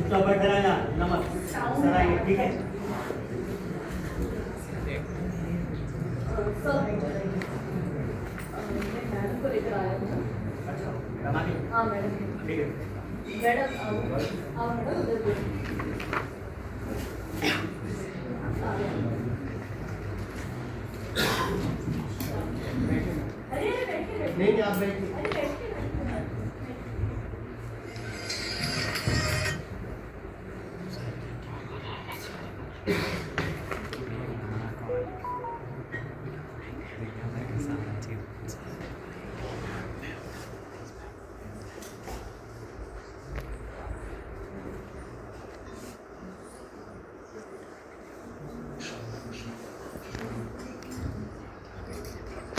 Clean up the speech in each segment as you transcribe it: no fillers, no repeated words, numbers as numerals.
चुपचाप बैठे रहना, नमक सर आएंगे, ठीक है? मैडम को लेकर आया हूँ। अच्छा मैडम आ गई? हाँ मैडम। ठीक है। मैडम आओ मैडम उधर देखो। अरे अरे बैठिए बैठिए। नहीं आप बैठिए। अरे बैठिए बैठिए।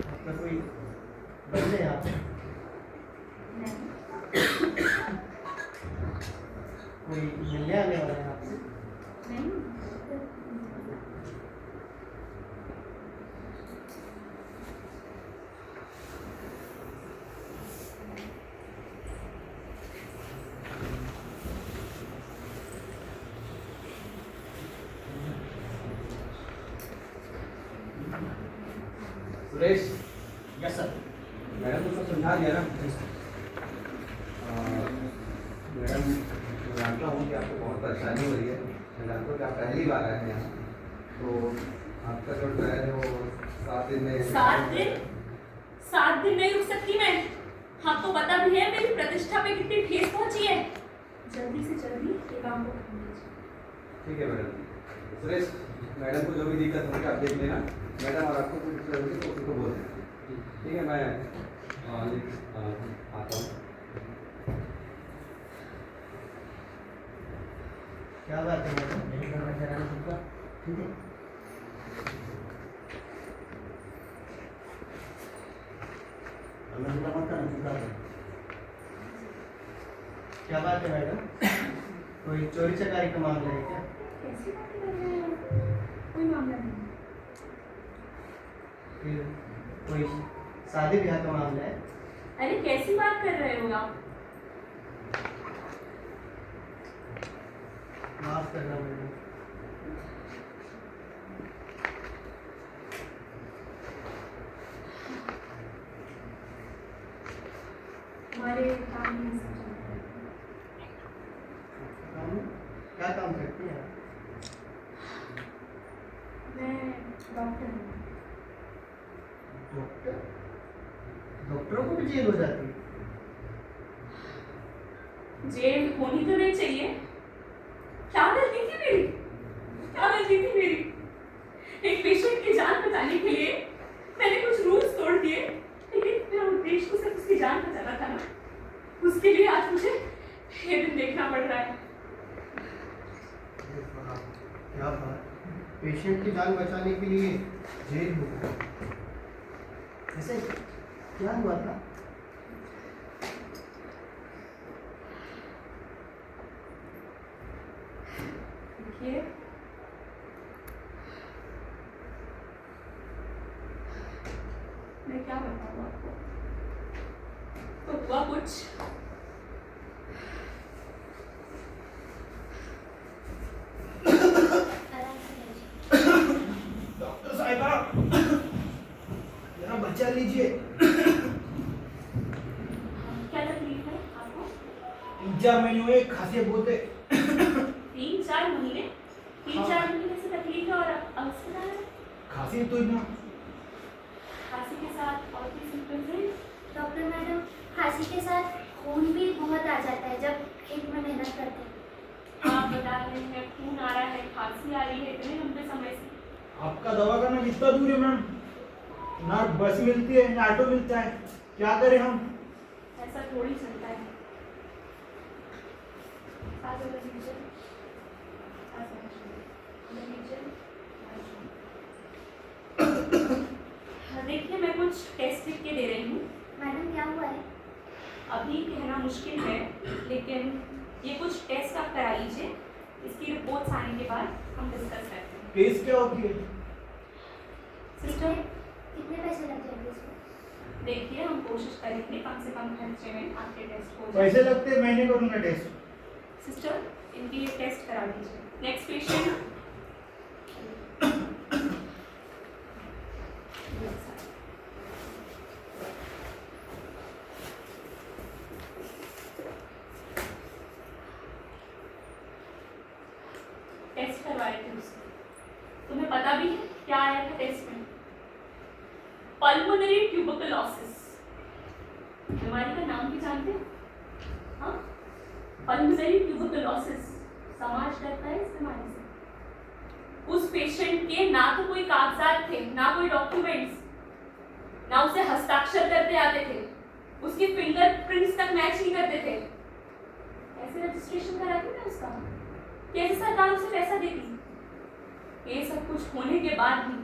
आपका कोई बंदे यहाँ पे? कोई मिलने आने वाला है आपसे? Suresh, yes sir. मैडम को सब समझा दिया ना? मैडम मैं जानता हूँ कि आपको बहुत परेशानी हो रही है। मैं जानता हूँ कि आप पहली बार आए हैं यहाँ, तो आपका जो ट्रायल है वो 7 दिन में। 7 दिन? 7 दिन नहीं रुक सकती मैं। आपको पता भी है मेरी प्रतिष्ठा पे कितनी ठेस पहुंची है। जल्दी से जल्दी ये काम को खत्म कीजिए। ठीक है मैडम। सुरेश, मैडम को जो भी दिक्कत होगी आप देख लेना। मैडम और आपको कुछ दिक्कत होगी तो उसको बोल देना। ठीक है, मैं आता हूँ। क्या बात है मैडम, नहीं करना चाह रहा सबका? ठीक है। अल्लाह मत करना, चुका है। क्या बात है मैडम, कोई चोरी चकारी का मामला है क्या? कैसी बात कर रहे हैं? कोई मामला नहीं। फिर कोई शादी ब्याह का मामला है? अरे कैसी बात कर रहे हो आप? माफ करना मैडम। हमारे काम नहीं समझ काम? क्या काम करती हैं आप? मैं डॉक्टर हूँ। डॉक्टर? डॉक्टरों को भी जेल हो जाती है? जेल होनी तो नहीं चाहिए। क्या गलती थी मेरी? क्या गलती थी मेरी? एक पेशेंट की जान बचाने के लिए मैंने कुछ रूल्स तोड़ दिए, लेकिन मेरा उद्देश्य तो सिर्फ उसकी जान बचाना था ना। उसके लिए आज मुझे ये दिन देखना पड़ रहा है। क्या बात, पेशेंट की जान बचाने के लिए जेल हो गई? ऐसे क्या हुआ था? देखिए, मैं क्या बताऊँ आपको। तो हुआ कुछ डॉक्टर साहिबा, जरा बचा लीजिए। क्या तकलीफ है आपको? 3-4 महीने हुए, खांसी बहुत है। 3-4 महीने? 3-4 महीने से तकलीफ है और अब अस्पताल है? खांसी तो इतना। खांसी के साथ और भी सिम्टम्स हैं? डॉक्टर मैडम, खांसी के साथ खून भी बहुत आ जाता है जब खेत में मेहनत करते हैं। आप बता रहे हैं खून आ रहा है, खांसी आ रही है इतने लंबे समय से। आपका दवाखाना कितना दूर है मैम? ना बस मिलती है ना ऑटो मिलता है, क्या करें हम? ऐसा थोड़ी चलता है। आ जाओ नीचे। आ जाओ नीचे। देखिए, मैं कुछ टेस्ट लिख के दे रही हूँ। मैडम क्या हुआ है? अभी कहना मुश्किल है, लेकिन ये कुछ टेस्ट आप करा लीजिए। इसकी रिपोर्ट्स आने के बाद हम डिस्कस करते हैं। केस क्या होती है? सिस्टर, कितने पैसे लग जाएंगे इसमें? देखिए, हम कोशिश करेंगे कम से कम खर्चे में आपके टेस्ट हो जाए। पैसे लगते हैं, मैं नहीं करूँगा टेस्ट। सिस्टर इनकी ये टेस्ट करा दीजिए। Next patient. टेस्ट करवाए थे उसके, तुम्हें पता भी है क्या आया था टेस्ट में? Pulmonary tuberculosis. बीमारी का नाम भी जानते हो? हाँ, पल्मोनरी ट्यूबरकुलोसिस। समाज डरता है इस बीमारी से। उस पेशेंट के ना तो कोई कागजात थे, ना कोई डॉक्यूमेंट्स, ना उसे हस्ताक्षर करते आते थे, उसके फिंगरप्रिंट्स तक मैच नहीं करते थे। ऐसे रजिस्ट्रेशन कराती ना उसका, कैसे सरकार उसे पैसा देती? ये सब कुछ होने के बाद भी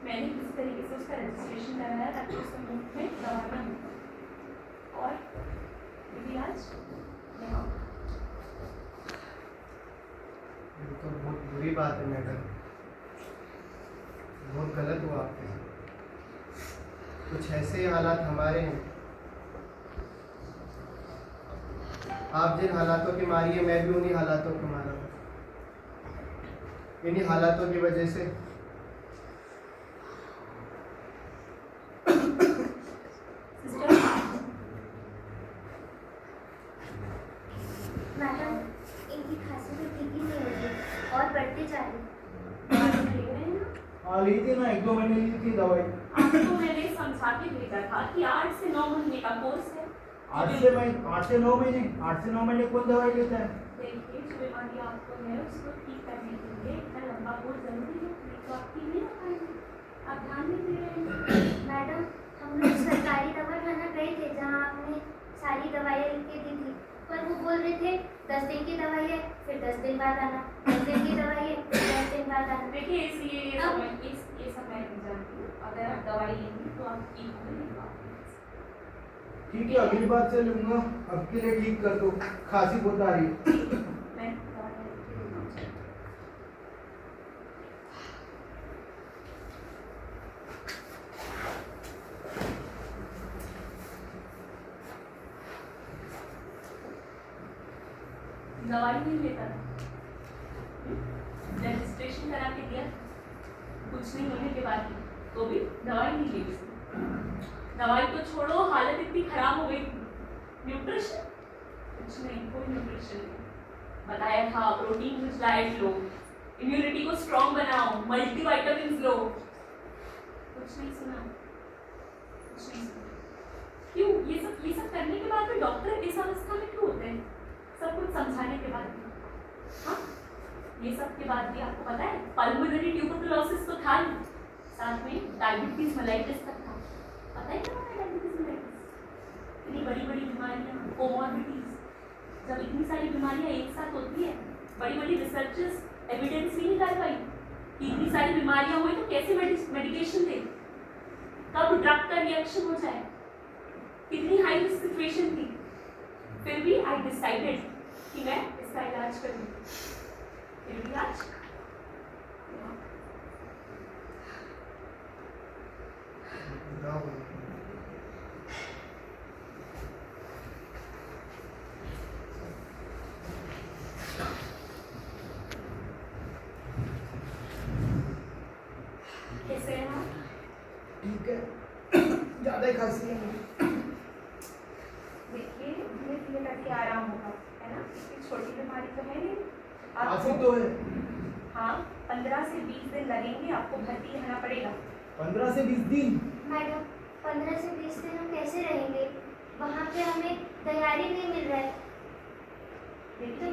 मैंने किसी तरीके से उसका रजिस्ट्रेशन कराया ताकि उसका मुफ्त में दवा ना हो। और अभी आज यहाँ ये तो बहुत बुरी बात है मैडम, बहुत गलत हुआ आपके साथ। कुछ ऐसे हालात हमारे हैं, आप जिन हालातों की मारी है मैं भी उन्हीं हालातों की मारा हूँ। इन्हीं हालातों की वजह से मैडम इनकी खांसी तो ठीक ही नहीं होती और बढ़ती जा रही। हाँ ली थी ना, 1-2 महीने ली थी दवाई। आपको मैंने समझा के भेजा था कि 8 से 9 महीने का कोर्स है। 8 से 9 महीने कौन दवाई लेता है? देखिए जो बीमारी आपको है उसको ठीक करने के लिए इतना लंबा कोर्स जरूरी है, नहीं तो आप ठीक नहीं हो पाएंगे। आप ध्यान नहीं दे रहे हैं। मैडम हम लोग सरकारी दवाखाना गए थे जहाँ आपने सारी दवाइयाँ लिख के दी थी, पर वो बोल रहे थे 10 दिन की दवाई है, फिर 10 दिन बाद आना, 10 दिन की दवाई है, फिर 10 दिन बाद आना। देखिए इसलिए ये सब मैं नहीं जानती हूँ। अगर आप दवाई लेंगे तो आप ठीक होंगे, नहीं तो आप नहीं। ठीक है, अगली बार से लूंगा। अब के लिए ठीक कर दो, खांसी बहुत आ रही है। मैं दवाई लिख के दूंगा। दवाई नहीं लेता था, रजिस्ट्रेशन करा के दिया, कुछ नहीं होने के बाद भी तो भी दवाई नहीं ली उसने। दवाई तो छोड़ो, हालत इतनी खराब हो गई। न्यूट्रिशन कुछ नहीं, कोई न्यूट्रिशन नहीं। बताया था प्रोटीन रिच डाइट लो, इम्यूनिटी को स्ट्रॉन्ग बनाओ, मल्टीविटामिन्स लो, कुछ नहीं सुना, कुछ नहीं सुना। क्यों ये सब करने के बाद भी डॉक्टर इस अवस्था में क्यों होते हैं? सब कुछ समझाने के बाद भी, हाँ, ये सब के बाद भी आपको पता है पल्मोनरी ट्यूबरकुलोसिस तो था ही, साथ में डायबिटीज मेलाइटिस तक था। पता है क्या होता है डायबिटीज मेलाइटिस? इतनी बड़ी बड़ी बीमारियाँ, कोमॉर्बिडीज, जब इतनी सारी बीमारियाँ एक साथ होती है, बड़ी बड़ी रिसर्चेस एविडेंस भी निकाल पाई कि इतनी सारी बीमारियाँ हुई तो कैसे मेडिकेशन दे, कब ड्रग का रिएक्शन हो जाए, कितनी हाई रिस्क सिचुएशन थी। फिर भी आई डिसाइडेड कि मैं इसका इलाज करूँ। फिर भी आज कैसे हैं आप? ठीक है, ज्यादा ही खांसी है मुझे। देखिए धीरे धीरे करके आराम होगा, है ना? इतनी छोटी बीमारी तो है नहीं। खांसी तो है। हाँ, 15 से 20 दिन लगेंगे, आपको भर्ती रहना पड़ेगा। 15 से 20 दिन? मैडम 15 से 20 दिन हम कैसे रहेंगे? वहाँ पे हमें तैयारी नहीं मिल रहा है। देखिए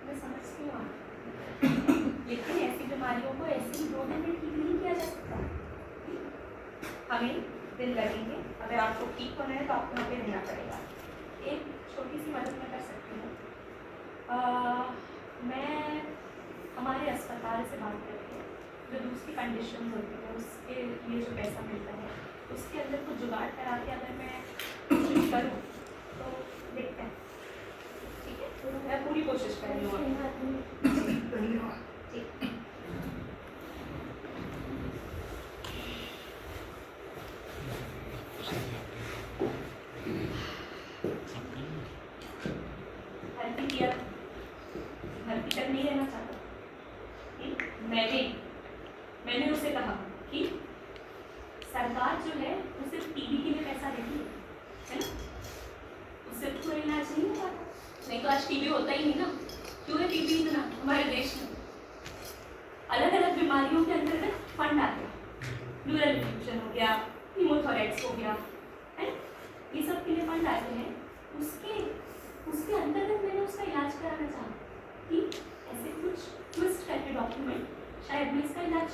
मैं समझती हूँ आप, लेकिन ऐसी बीमारियों को ऐसे ही 2 दिन में ठीक नहीं किया जा सकता। हमें दिन लगेंगे। अगर आपको ठीक होना है तो आपको यहाँ पे रहना पड़ेगा। एक छोटी सी मदद मैं कर सकती हूँ। मैं हमारे अस्पताल से बात करके जो दूसरी कंडीशन होती है उसके लिए जो पैसा मिलता है उसके अंदर कुछ जुगाड़ करा के अगर मैं कोशिश करूँ तो देखते हैं, ठीक है? मैं पूरी कोशिश कर रही हूँ। ठीक। हेल्प किया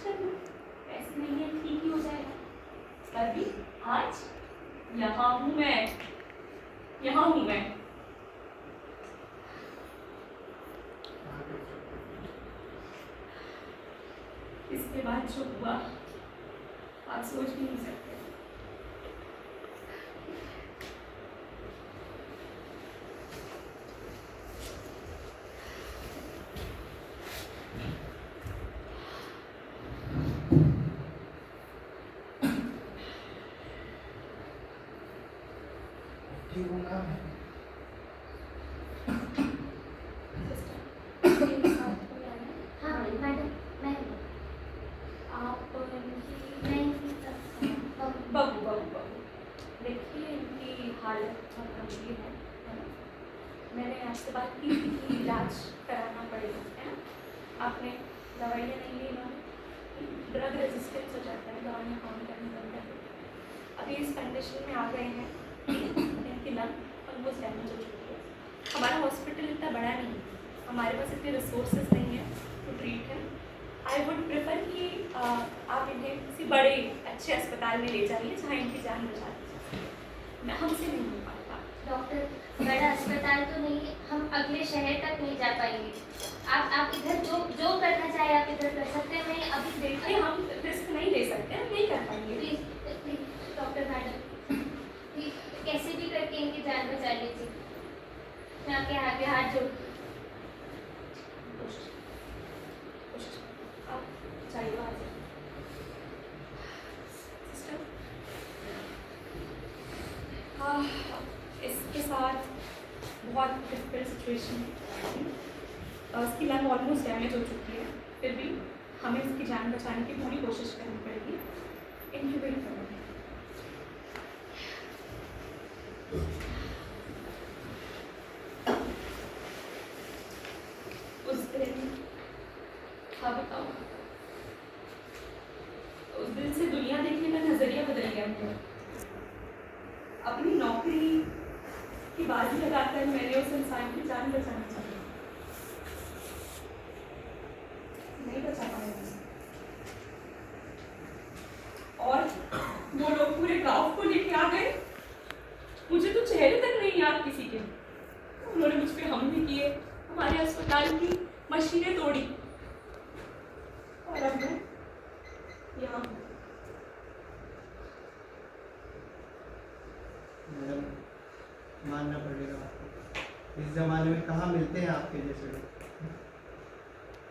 कर लो, ऐसे नहीं है, ठीक ही हो जाएगा। पर भी आज यहाँ हूँ मैं, यहाँ हूँ मैं। इसके बाद जो हुआ आप सोच भी नहीं सकते। ठीक होगा। मेरे साथ कोई आया? हाँ मैडम, मैं आप मैं बबू बबू बबू देखिए, इनकी हालत बहुत गंभीर है ना? मैंने आपसे बात की थी कि इलाज कराना पड़ेगा, है ना? आपने दवाइयाँ नहीं ली ना, ड्रग रेजिस्टेंस हो जाता है, दवाइयाँ काम करने बंद कर देती है। अभी इस कंडीशन में आ गए हैं, इनकी लंग ऑलमोस्ट डैमेज हो चुकी है। हमारा हॉस्पिटल इतना बड़ा नहीं है, हमारे पास इतने रिसोर्सेज नहीं है टू ट्रीट है। आई वुड प्रेफर कि आप इन्हें किसी बड़े अच्छे अस्पताल में ले जाइए जहाँ इनकी जान बचा दी जाए। मैं हमसे नहीं हो पाता। डॉक्टर, बड़ा अस्पताल तो नहीं है, हम अगले शहर तक नहीं जा पाएंगे। आप इधर जो करना चाहे आप इधर कर सकते हैं। मैं अभी देखिए, हम रिस्क नहीं ले सकते, हम नहीं कर पाएंगे। Please please doctor madam, please कैसे भी करके इनकी जान बचा लीजिए। मैं आपके आगे हाथ जोड़ती हूँ। आप चाहिए वहाँ से सिस्टर। हाँ, इसके साथ बहुत डिफिकल्ट सिचुएशन है। उसकी लंग ऑलमोस्ट डैमेज हो चुकी है, फिर भी हमें इसकी जान बचाने की पूरी कोशिश करनी पड़ेगी। इंक्यूबेट करो। उस दिन हाँ बताओ, उस दिन से दुनिया देखने का नजरिया बदल गया मेरा। अपनी नौकरी की बाजी लगाकर मैंने उस इंसान की जान बचाना चाहिए, नहीं बचा पाया। और वो लोग पूरे गांव को लेके आ गए, मुझे तो चेहरे तक नहीं याद किसी के। उन्होंने मुझ पे हमले किए, हमारे अस्पताल की मशीनें तोड़ी, और अब मैं यहाँ हूँ। मैडम, मानना पड़ेगा आपको, इस ज़माने में कहाँ मिलते हैं आपके जैसे लोग।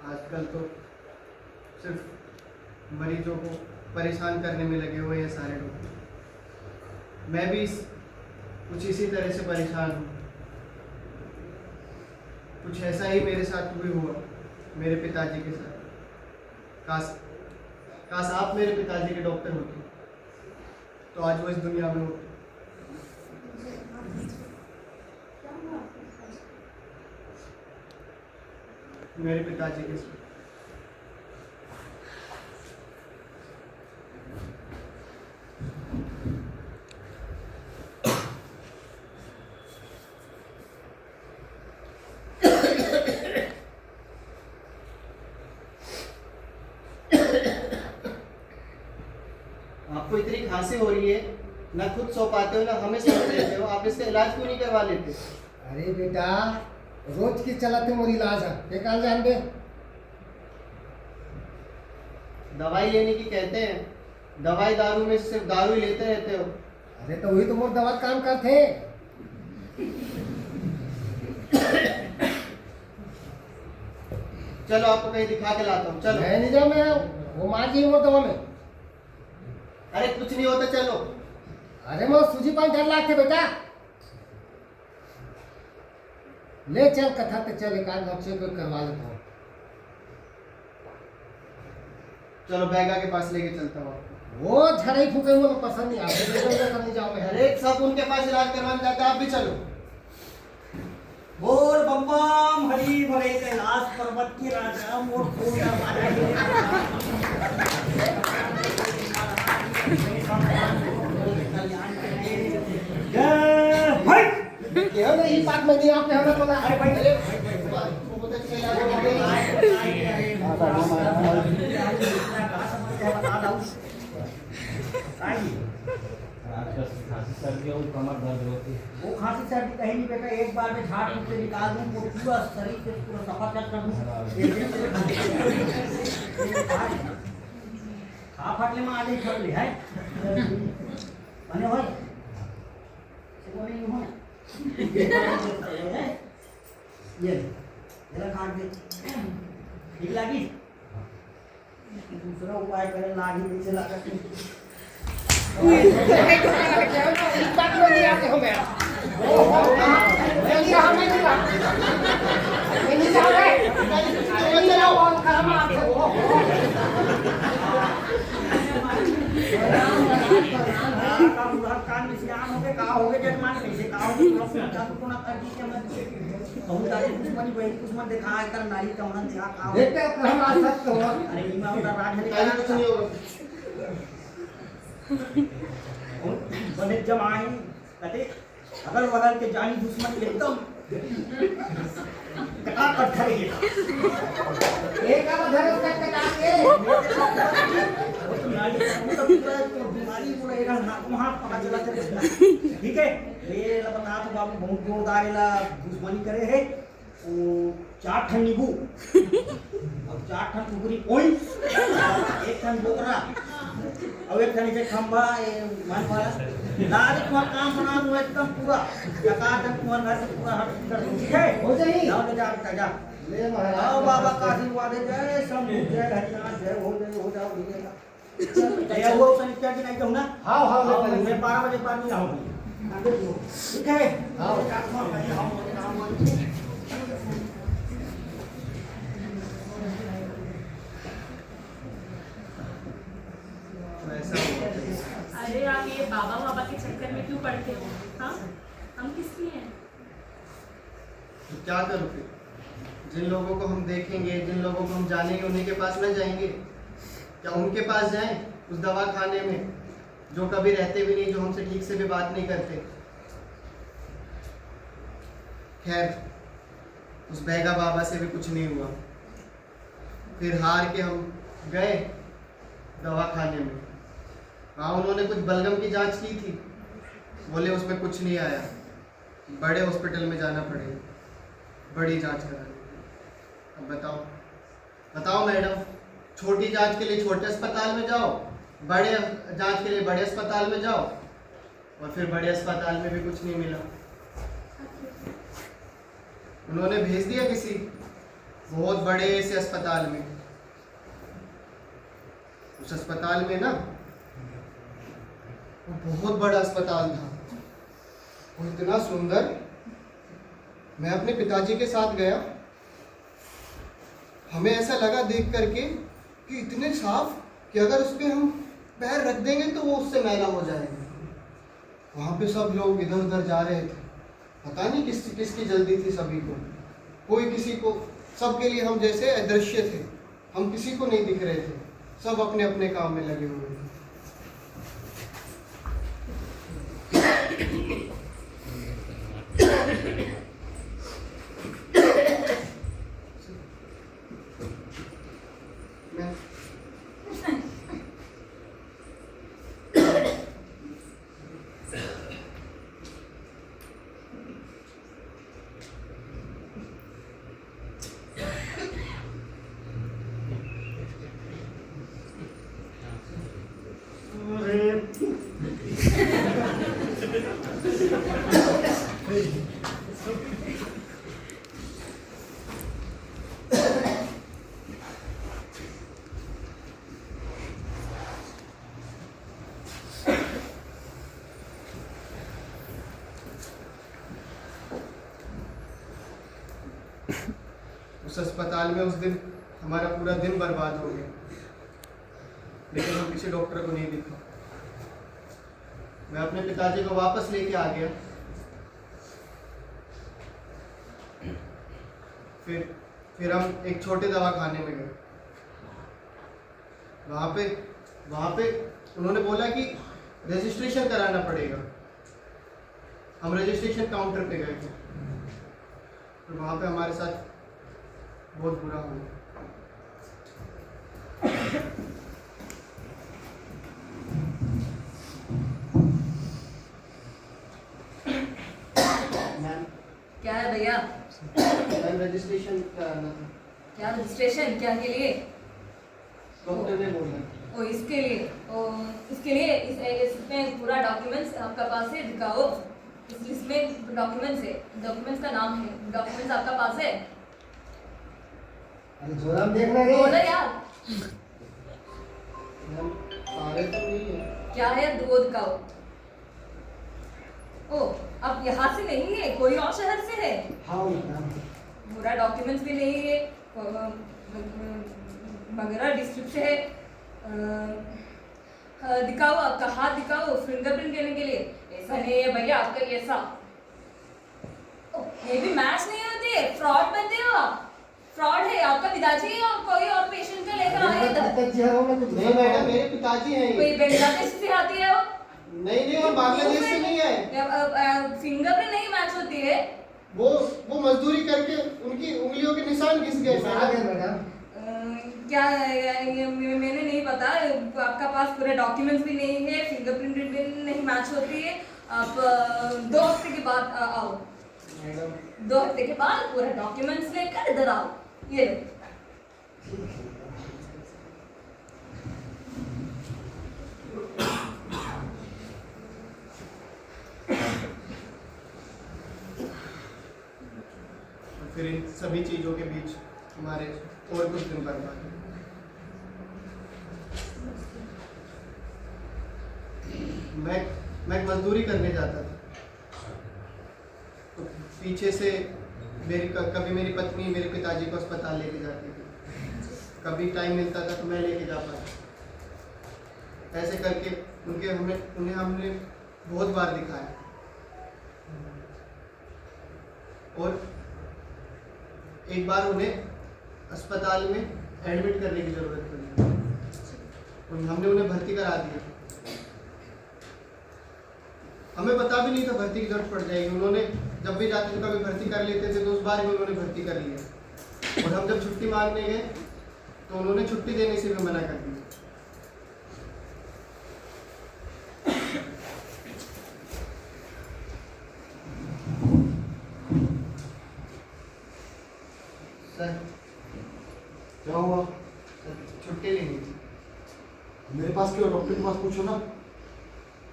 आजकल तो सिर्फ मरीजों को परेशान करने में लगे हुए हैं सारे लोग। मैं भी कुछ इसी तरह से परेशान हूँ। कुछ ऐसा ही मेरे साथ भी हुआ, मेरे पिताजी के साथ। काश आप मेरे पिताजी के डॉक्टर होते तो आज वो इस दुनिया में होते। मेरे पिताजी के साथ आपको इतनी खांसी हो रही है, ना खुद सो पाते हो ना हमें सो देते हो, आप इसका इलाज क्यों नहीं करवा लेते? अरे बेटा, रोज की चलाते मोर इलाज है, ये काल जान दे। दवाई लेने की कहते हैं, दवाई दारू में सिर्फ दारू ही लेते रहते हो। अरे तो वही तो मोर दवा काम करते। चलो आपको कहीं दिखा के लाता हूँ, चलो। मैं नहीं जाऊँ, मैं वो मार जी मोर दवा में। अरे कुछ नहीं होता, चलो। अरे मैं सूजी पानी डर लाते बेटा, ले चल कथा पे चल, एक आध डॉक्टर को करवा लेता हूँ। चलो बैगा के पास लेके चलता हूँ आपको। वो झड़ाई फूके मुझे पसंद नहीं आते, करने जाओ मैं। अरे सब उनके पास इलाज करवाने जाते हैं, आप भी चलो। बोल बम हरी भरे कैलाश पर्वत की राजा मोर फूला मारा ये ना ये बात मैं नहीं आपके हमें बोला। अरे भाई बहुत अच्छे इलाज हो गए। खांसी सर्दी और कमर दर्द होती है। वो खांसी सर्दी कहीं नहीं बेटा, एक बार में झाड़ फूक से निकाल दूं, वो पूरा शरीर से पूरा सफा कर दूं। खा फाटले में आधे फटले है बने भाई से बोले नहीं हो ये जरा काट दे, ठीक लगी? दूसरा उपाय करे, लागी नीचे लगा के कान में सियान हो गए, कहा हो गए जजमान कैसे कहा हो गए को ना कर दी के मत बहुत सारे दुश्मनी बहन दुश्मन दिखा कर नारी का मन दिखा कहा देखते हम आज तक तो अरे ईमा उधर राज है पहले कुछ नहीं होगा। बने जमाई कहते अगल बगल के जानी दुश्मन एकदम कटा कट खड़ेगा एक अब धर उसका कटा के वो तो नारी तो पूरा बीमारी पूरा एक हाथ वहां पता चला था ठीक है। ये लबनाथ बाबू बहुत जोरदार ला दुश्मनी करे है वो 4 ठन नींबू और 4 ठन कुकुरी ओई 1 ठन बोकरा और 1 ठन से खंभा मान वाला लाल को काम बना दो एकदम पूरा टकाटक कुआं घर से पूरा हट कर ठीक है हो जाई जाओ जा जा ले महाराज आओ बाबा का आशीर्वाद है, जय शंभू जय हरिनाथ जय हो जाओ जय हो सनित्या की नहीं कहूँ ना हाँ हाँ मैं 12 बजे बाद नहीं आऊँगी ठीक है हाँ ऐसा हुआ। अरे आप ये बाबा बाबा के चक्कर में क्यों पड़ते हो? हाँ, हम किस लिए हैं? तो क्या करूँ फिर? जिन लोगों को हम देखेंगे, जिन लोगों को हम जानेंगे, उन्हीं के पास न जाएंगे? क्या उनके पास जाएं उस दवा खाने में जो कभी रहते भी नहीं, जो हमसे ठीक से भी बात नहीं करते? खैर, उस बैगा बाबा से भी कुछ नहीं हुआ। फिर हार के हम गए दवा खाने में। हाँ, उन्होंने कुछ बलगम की जांच की थी, बोले उसमें कुछ नहीं आया, बड़े हॉस्पिटल में जाना पड़ेगा, बड़ी जांच करानी। अब बताओ मैडम, छोटी जांच के लिए छोटे अस्पताल में जाओ, बड़े जांच के लिए बड़े अस्पताल में जाओ, और फिर बड़े अस्पताल में भी कुछ नहीं मिला। उन्होंने भेज दिया किसी बहुत बड़े से अस्पताल में। उस अस्पताल में ना, वो बहुत बड़ा अस्पताल था, वो इतना सुंदर। मैं अपने पिताजी के साथ गया, हमें ऐसा लगा देख करके कि इतने साफ कि अगर उस पर हम पैर रख देंगे तो वो उससे मैला हो जाएगा। वहाँ पे सब लोग इधर उधर जा रहे थे, पता नहीं किसकी जल्दी थी सभी को, कोई किसी को, सबके लिए हम जैसे अदृश्य थे, हम किसी को नहीं दिख रहे थे, सब अपने अपने काम में लगे हुए थे। उस अस्पताल में उस दिन हमारा पूरा दिन बर्बाद हो गया, लेकिन हम किसी डॉक्टर को नहीं दिखा। मैं अपने पिताजी को वापस लेके आ गया। फिर हम एक छोटे दवाखाने में गए। वहाँ पे उन्होंने बोला कि रजिस्ट्रेशन कराना पड़ेगा। हम रजिस्ट्रेशन काउंटर पे गए थे, तो वहाँ पे हमारे साथ बहुत बुरा हुआ। क्या है भैया? मैम रजिस्ट्रेशन कराना था, क्या रजिस्ट्रेशन? क्या के लिए? डॉक्टर ने बोला। ओ इसके लिए, ओ इसके लिए इसमें पूरा डॉक्यूमेंट्स आपका पास है, दिखाओ। इस लिस्ट में डॉक्यूमेंट्स है, डॉक्यूमेंट्स का नाम है, डॉक्यूमेंट्स आपका पास है? अरे जोराम देखना रे। बोलो यार, मैम सारे तो नहीं है। क्या है वो दिखाओ। ओ आप यहाँ से नहीं है, कोई और शहर से है? हाँ मैम। पूरा डॉक्यूमेंट्स भी नहीं है, मगरा डिस्ट्रिक्ट से है। दिखाओ, आपका हाथ दिखाओ फिंगरप्रिंट लेने के लिए। ऐसा नहीं है भैया आपका ऐसा। ये भी मैच नहीं होती है, फ्रॉड बनते हो आप। फ्रॉड है आपका पिताजी और कोई और पेशेंट का लेकर आए इधर। नहीं मैडम, मेरे पिताजी हैं कोई ये। बांग्लादेश से आती है वो? नहीं, और बांग्लादेश से नहीं है। फिंगरप्रिंट नहीं मैच होती है। वो मजदूरी करके उनकी उंगलियों के निशान घिस गए मैडम। क्या मैंने नहीं पता, आपका पास पूरे डॉक्यूमेंट्स भी नहीं है, फिंगरप्रिंट भी नहीं मैच होती है। आप 2 हफ्ते के बाद आओ मैडम 2 हफ्ते के बाद पूरा डॉक्यूमेंट्स लेकर इधर आओ। ये लो। फिर इन सभी चीजों के बीच हमारे और कुछ दिन बर्बाद। मैं मजदूरी करने जाता था, तो पीछे से कभी मेरी पत्नी मेरे पिताजी को अस्पताल लेके जाती थी, कभी टाइम मिलता था तो मैं लेके जा पाता। ऐसे करके उन्हें हमने बहुत बार दिखाया, और एक बार उन्हें अस्पताल में एडमिट करने की ज़रूरत पड़ी। हमने उन्हें भर्ती करा दिया। हमें पता भी नहीं था भर्ती की जरूरत पड़ जाएगी। उन्होंने जब भी जाते थे कभी भर्ती कर लेते थे, तो उस बार भी उन्होंने भर्ती कर लिया। और हम जब छुट्टी मांगने गए तो उन्होंने छुट्टी देने से भी मना कर दिया। सर क्या हुआ? छुट्टी लेनी थी। मेरे पास क्यों? डॉक्टर के पास पूछो ना।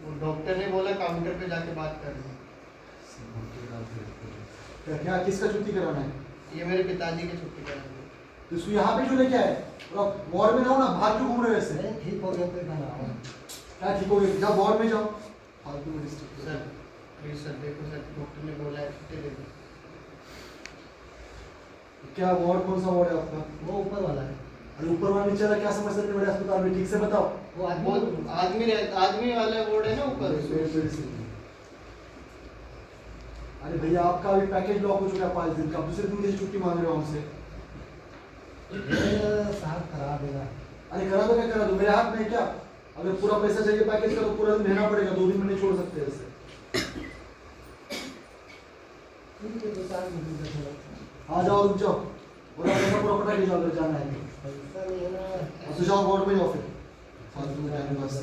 वो डॉक्टर ने बोला काउंटर पे जाके बात करनी। क्या किसका छुट्टी कराना है? ये मेरे पिताजी की छुट्टी करानी है। तो इसको यहाँ पे क्यों लेके आए? वार्ड में जाओ ना, बाहर क्यों घूम रहे हो ऐसे? ठीक हो गया तो क्या ठीक हो गया? जाओ वार्ड में जाओ। फालतू में डिस्टर्ब। सर प्लीज सर, देखो सर, डॉक्टर ने बोला है छुट्टी दे दो। क्या वार्ड? कौन सा वार्ड है आपका? वो ऊपर वाला है। अरे ऊपर वाला नीचे वाला क्या समस्या इतने बड़े अस्पताल में? ठीक से बताओ। वो आदमी वाला वार्ड है ना ऊपर। अरे भैया आपका अभी पैकेज लॉक हो चुका है 5 दिन का, दूसरे दिन कैसे छुट्टी मांग रहे हो हमसे? साहब करा देगा। अरे करा दो, क्या करा दो? मेरे हाथ में है क्या? अगर पूरा पैसा चाहिए पैकेज का तो पूरा दिन रहना पड़ेगा, 2 दिन में नहीं छोड़ सकते ऐसे। आ जाओ, रुक जाओ, पूरा पैसा पूरा पटा के जाओ अगर जाना है तो जाओ वार्ड में जाओ। फिर फालतू में टाइम पास।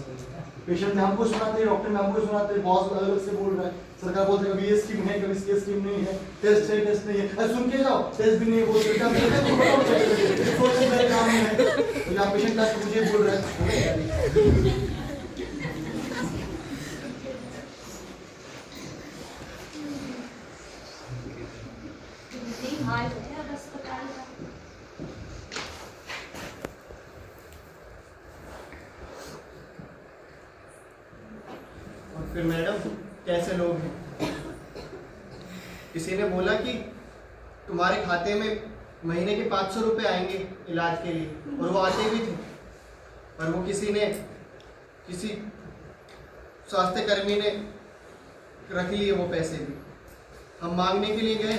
पेशेंट ने हमको सुनाते, डॉक्टर ने हमको सुनाते, बॉस अलग अलग से बोल रहा है, सरकार बोलते कभी ये स्कीम है, कभी इसकी स्कीम नहीं है, टेस्ट है, टेस्ट नहीं है। अरे सुन के जाओ, टेस्ट भी नहीं है, बोलते क्या सोचते मेरे काम में है, तो यहाँ पेशेंट क्लास मुझे बोल रहा है। हाल है अब अस्पताल का। और फिर मैडम कैसे लोग हैं, किसी ने बोला कि तुम्हारे खाते में महीने के 500 रुपये आएंगे इलाज के लिए, और वो आते भी थे। और वो किसी स्वास्थ्य कर्मी ने रख लिए वो पैसे भी। हम मांगने के लिए गए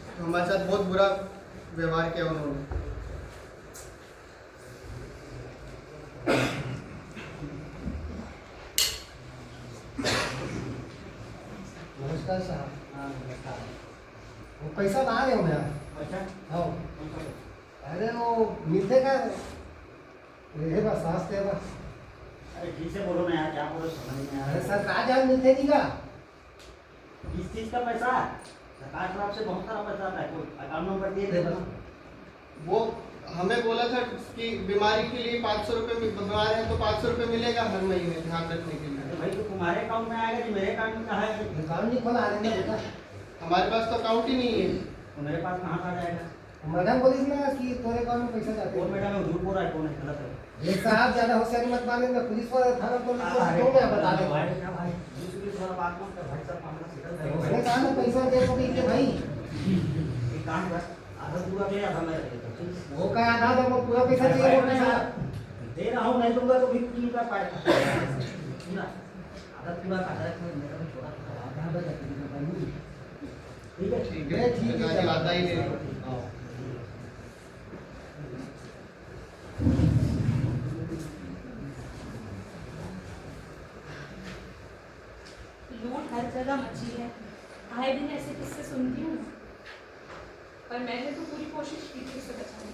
तो हमारे साथ बहुत बुरा व्यवहार किया उन्होंने। नमस्कार साहब। हाँ नमस्कार। वो पैसा कहाँ गया मेरा? अच्छा हाँ। अरे वो मिलते का ये बस सास्ते बस। अरे ठीक से बोलो ना यार, क्या बोलो समझ नहीं आ अरे रहा। सर कहाँ जान मिलते नहीं का? किस चीज का पैसा? सरकार तरफ से बहुत सारा पैसा आता है, कोई अकाउंट नंबर दिए थे बस। वो हमें बोला था कि बीमारी के लिए 500 रुपये, बीमार है तो 500 रुपये मिलेगा हर महीने ध्यान रखने के लिए। तो भाई तो तुम्हारे अकाउंट में आएगा कि मेरे अकाउंट में कहाँ है? अकाउंट नहीं खोला है बेटा। हमारे पास तो अकाउंट ही नहीं है। तो मेरे पास कहाँ से आ जाएगा? मैडम बोली ना कि तेरे अकाउंट में पैसा जाते और मैडम झूठ बोल रहा है, कौन है गलत है? ये साहब ज्यादा होशियारी मत माने, मैं पुलिस वाला थाना को रिपोर्ट दूंगा, बता दे भाई क्या भाई दूसरी थोड़ा बात मत कर भाई साहब, मामला सेटल मैंने करेंगे। कहा ना पैसा दे तो के भाई एक काम कर, आधा पूरा दे, आधा मैं रख देता हूँ। वो का आधा दो, पूरा पैसा चाहिए वो पैसा दे रहा हूँ, नहीं दूंगा तो भी कुछ नहीं कर पाएगा। पूरा आधा पूरा आधा रख मेरा भी छोड़ा आधा बजा ठीक है ठीक है, ठीक है, आज आता ही नहीं। लूट हर जगह मची है, आए दिन ऐसे किस्से सुनती हूँ, पर मैंने तो पूरी कोशिश की थी उसे बचाने,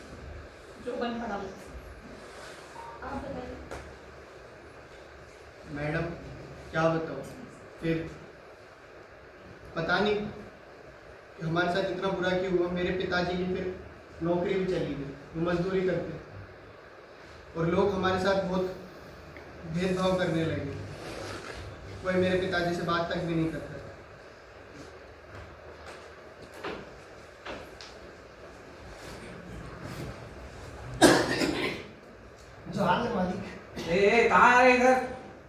जो बन पड़ा मुझसे। आप बताइए। मैडम क्या बताओ, फिर पता नहीं कि हमारे साथ इतना बुरा क्यों हुआ। मेरे पिताजी की फिर नौकरी भी चली गई, वो मजदूरी करते और लोग हमारे साथ बहुत भेदभाव करने लगे। कोई मेरे पिताजी से बात तक भी नहीं करता। जो हाल है मालिक। ए कहाँ आ रहे इधर?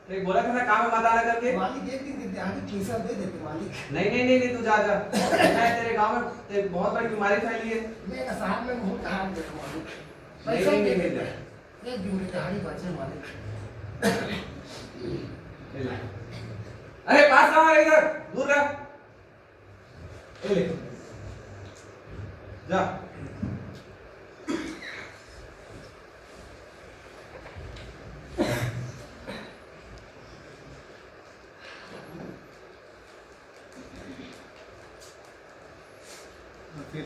एक बोला था ना काम में मत आना करके। मालिक एक दिन देते आगे पैसा दे देते मालिक। नहीं तू जा जा। मैं तेरे गांव में एक बहुत बड़ी बीमारी फैली है। मैं साहब में बहुत काम देता मालिक। नहीं, पैसा नहीं, दे नहीं, देते एक दिन देते हाड़ी बचे मालिक। अरे पास कहाँ आ रहे इधर? दूर रह। ए ले जा। फिर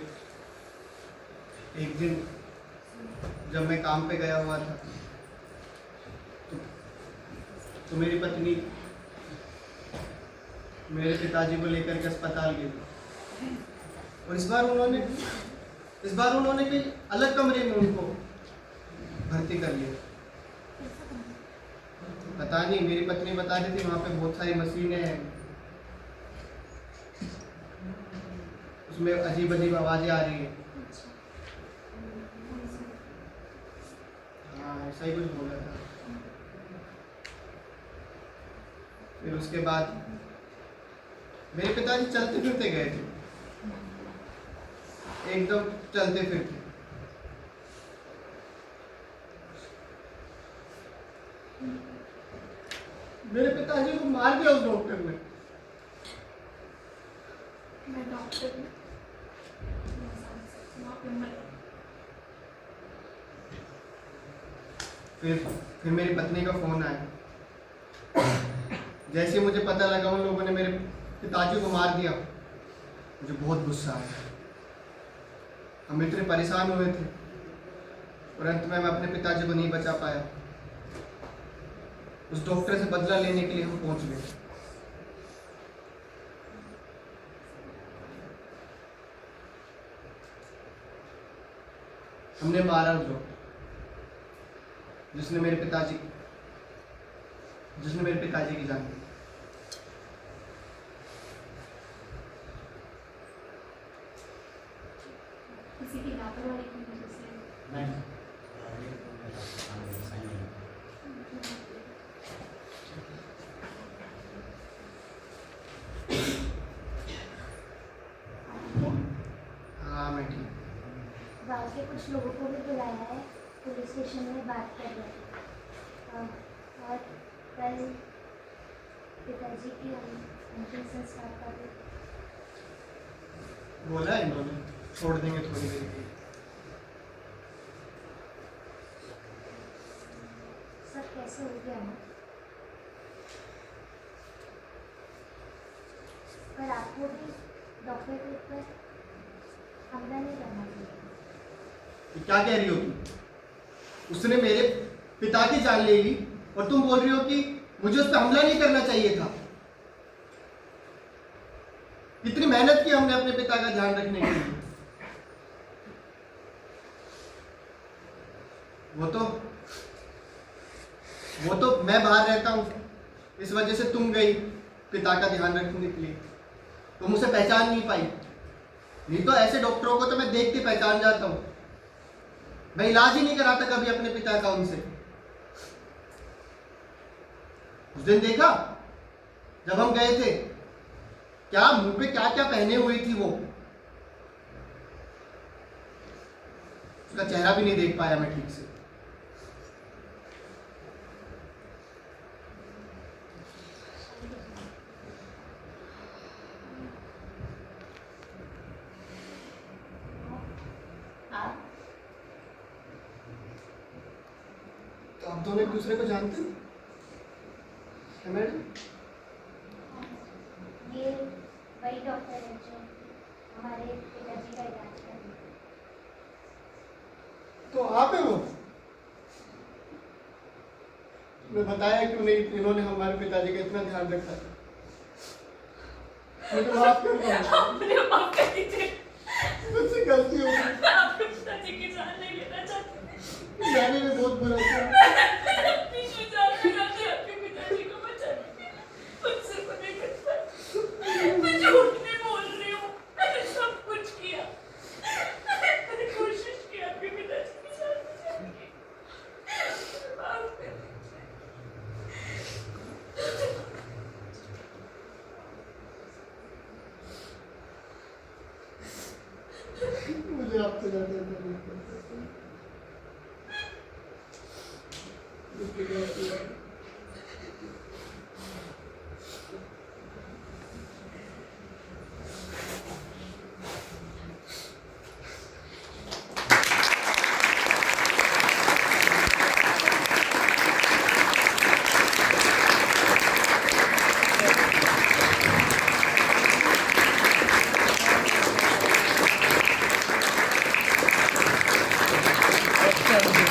एक दिन जब मैं काम पे गया हुआ था तो मेरी पत्नी मेरे पिताजी को लेकर के अस्पताल गई और इस बार उन्होंने कोई अलग कमरे में उनको भर्ती कर लिया। पता नहीं, मेरी पत्नी बता रही थी वहाँ पे बहुत सारी मशीनें हैं, उसमें अजीब अजीब आवाजें आ रही है। हाँ ऐसा ही कुछ बोला था। फिर उसके बाद मेरे पिताजी चलते फिरते गए थे, एकदम चलते फिरते। मेरे पिताजी को मार दिया उस डॉक्टर ने। मैं डॉक्टर हूँ, वहाँ पे मर। फिर मेरी पत्नी का फोन आया। जैसे मुझे पता लगा उन लोगों ने मेरे पिताजी को मार दिया, मुझे बहुत गुस्सा आया। हम इतने परेशान हुए थे और अंत में मैं अपने पिताजी को नहीं बचा पाया। उस डॉक्टर से बदला लेने के लिए हम पहुंच गए। हमने मारा उस डॉक्टर जिसने मेरे पिताजी की जान ली। किसी की लापरवाही की वजह से। नहीं हाँ मैं ठीक। गाँव के कुछ लोगों को भी बुलाया है, पुलिस स्टेशन में बात कर रहे हैं। और कल पिताजी की अंतिम संस्कार का भी बोला है इन्होंने, छोड़ देंगे थोड़ी देर के लिए। सब कैसे हो गया ना, पर आपको भी डॉक्टर के ऊपर हमला नहीं करना चाहिए। ये क्या कह रही हो तुम? उसने मेरे पिता की जान ले ली और तुम बोल रही हो कि मुझे उस पर हमला नहीं करना चाहिए था। कितनी मेहनत की हमने अपने पिता का ध्यान रखने के लिए। वो तो मैं बाहर रहता हूँ, इस वजह से तुम गई पिता का ध्यान रखने के लिए, तुम उसे पहचान नहीं पाई। नहीं तो ऐसे डॉक्टरों को तो मैं देख के पहचान जाता हूँ। मैं इलाज ही नहीं कराता कभी अपने पिता का उनसे। उस दिन देखा जब हम गए थे, क्या मुंह पे क्या क्या पहने हुई थी वो, उसका चेहरा भी नहीं देख पाया मैं ठीक से। तो आप दोनों एक दूसरे को जानते हो है मैडम? ये वही डॉक्टर है जो हमारे पिताजी का इलाज कर रहे हैं। तो आप है वो? मैं बताया क्यों नहीं इन्होंने हमारे पिताजी का इतना ध्यान रखा। मुझे माफ कर दो। मुझे माफ कर दीजिए। मुझसे गलती हो गई। मैं आपके पिताजी की जान नहीं लेना चाहती। मैंने भी बहुत बुरा किया। प्लीज मुझे जान लगाते आपके पिताजी को बचाने के लिए। मुझसे वो नहीं कर सकता। मैं झूठ नहीं बोल रही हूँ। मैंने सब कुछ किया। मैंने कोशिश की आपके पिताजी की जान बचाने की। माफ कर दीजिए। मुझे आपसे ज्यादा नहीं पड़ता। उसकी गलती है। अच्छा